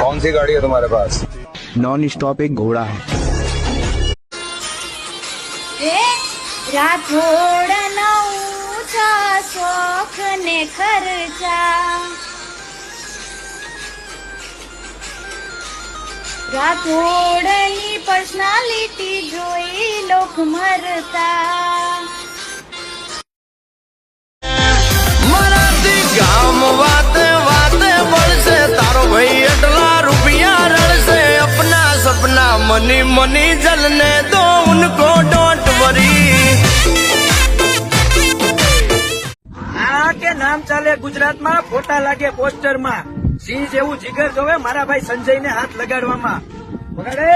कौन सी गाड़ी है तुम्हारे पास? नॉन स्टॉप एक घोड़ा है। राठोडना ऊंचा शौख ने खर्चा, राठोडनी पर्सनालिटी જોઈ લોક મરતા। મરાઠી ગામ વાતે વાતે પડશે તારો ભાઈ એટલા રૂપિયા રડશે अपना सपना मनी मनी जलने दो उनको डोंट वरी। આ કે નામ ચાલે ગુજરાતમાં, ફોટા લાગે પોસ્ટરમાં, સિંહ જેવું જીગર જોવે મારા ભાઈ સંજયને હાથ લગાડવામાં। વગાડે